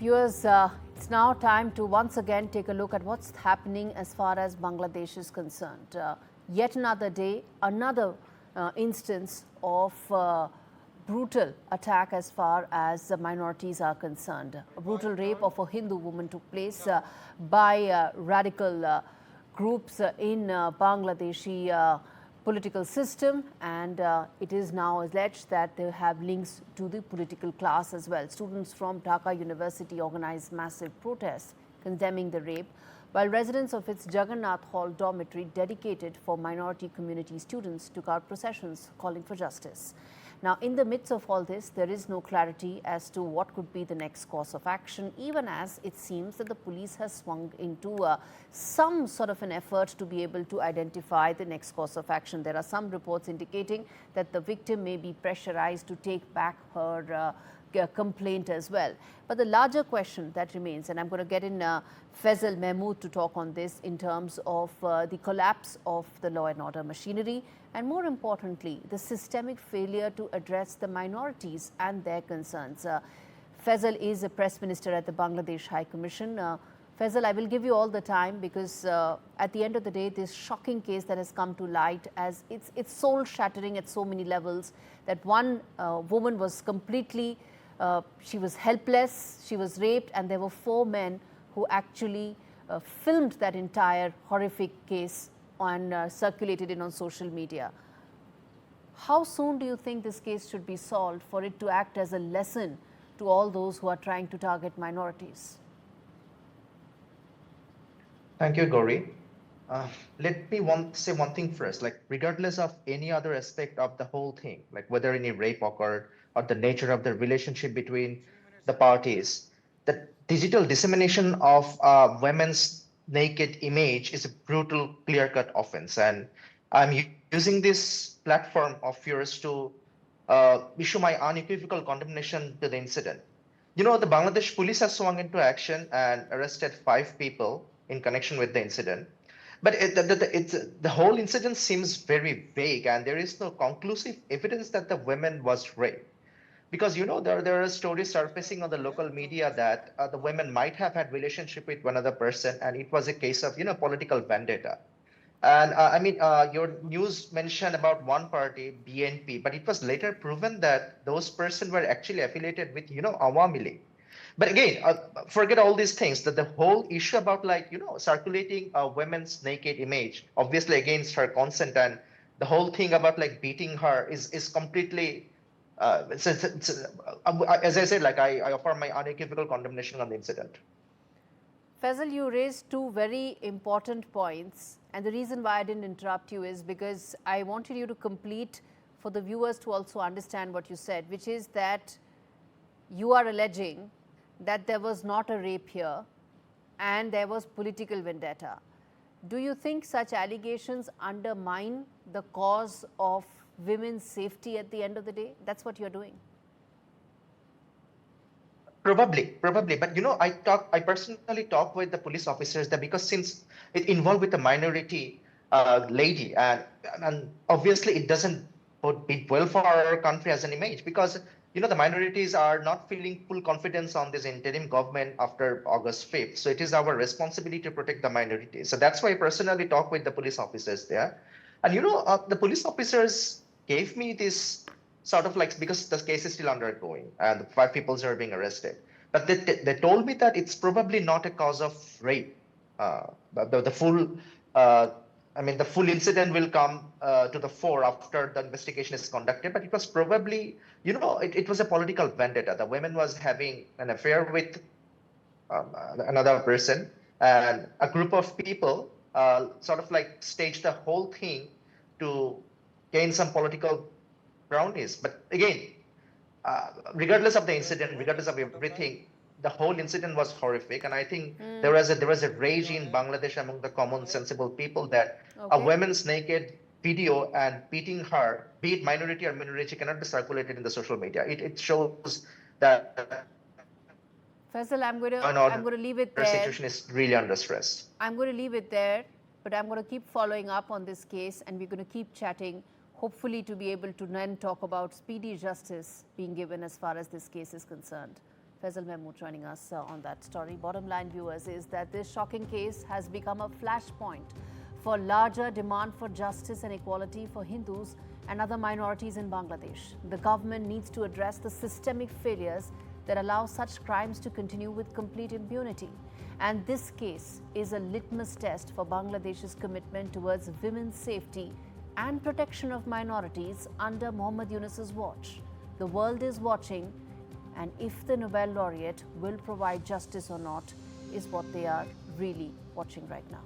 Viewers, it's now time to once again take a look at what's happening as far as Bangladesh is concerned. Yet another day, another instance of brutal attack as far as minorities are concerned. A brutal rape of a Hindu woman took place by radical groups in Bangladeshi political system, and it is now alleged that they have links to the political class as well. Students from Dhaka University organized massive protests condemning the rape, while residents of its Jagannath Hall dormitory dedicated for minority community students took out processions calling for justice. Now, in the midst of all this, there is no clarity as to what could be the next course of action, even as it seems that the police has swung into some sort of an effort to be able to identify the next course of action. There are some reports indicating that the victim may be pressurized to take back her complaint as well. But the larger question that remains, and I'm going to get in Faisal Mahmood to talk on this in terms of the collapse of the law and order machinery, and more importantly, the systemic failure to address the minorities and their concerns. Faisal is a press minister at the Bangladesh High Commission. Faisal, I will give you all the time because at the end of the day, this shocking case that has come to light, as it's soul-shattering at so many levels, that one woman was completely, she was helpless, she was raped, and there were 4 men who actually filmed that entire horrific case and circulated it on social media. How soon do you think this case should be solved for it to act as a lesson to all those who are trying to target minorities? Thank you, Gauri. Let me say one thing first, like regardless of any other aspect of the whole thing, like whether any rape occurred or the nature of the relationship between the parties, the digital dissemination of women's naked image is a brutal, clear-cut offense. And I'm using this platform of yours to issue my unequivocal condemnation to the incident. You know, the Bangladesh police has swung into action and arrested 5 people in connection with the incident. But the whole incident seems very vague, and there is no conclusive evidence that the woman was raped. Because, you know, there are stories surfacing on the local media that the women might have had relationship with one other person, and it was a case of, you know, political vendetta. And your news mentioned about one party, BNP, but it was later proven that those persons were actually affiliated with, you know, Awami League. But again, forget all these things, that the whole issue about, like, you know, circulating a woman's naked image, obviously against her consent, and the whole thing about like beating her is completely, as I said, like I offer my unequivocal condemnation on the incident. Faisal, you raised 2 very important points, and the reason why I didn't interrupt you is because I wanted you to complete for the viewers to also understand what you said, which is that you are alleging that there was not a rape here and there was political vendetta. Do you think such allegations undermine the cause of women's safety at the end of the day? That's what you're doing. Probably. But, you know, I personally talk with the police officers there, because since it involved with a minority lady, and obviously it doesn't bode well for our country as an image, because, you know, the minorities are not feeling full confidence on this interim government after August 5th. So it is our responsibility to protect the minorities. So that's why I personally talk with the police officers there. And, you know, the police officers gave me this sort of like, because the case is still undergoing and the 5 people are being arrested. But they told me that it's probably not a cause of rape. The full incident will come to the fore after the investigation is conducted. But it was probably, you know, it was a political vendetta. The woman was having an affair with another person, and a group of people sort of like staged the whole thing to gain some political brownies. But again, regardless of the incident, regardless of everything, the whole incident was horrific. And I think there was a rage in Bangladesh among the common sensible people that a woman's naked video and beating her, be it minority or minority, cannot be circulated in the social media. It shows that Faisal, I'm going to leave it there. The situation is really under stress. I'm going to leave it there, but I'm going to keep following up on this case, and we're going to keep chatting, hopefully to be able to then talk about speedy justice being given as far as this case is concerned. Faisal Mahmood joining us on that story. Bottom line, viewers, is that this shocking case has become a flashpoint for larger demand for justice and equality for Hindus and other minorities in Bangladesh. The government needs to address the systemic failures that allow such crimes to continue with complete impunity. And this case is a litmus test for Bangladesh's commitment towards women's safety and protection of minorities under Mohammad Yunus's watch. The world is watching, and if the Nobel laureate will provide justice or not is what they are really watching right now.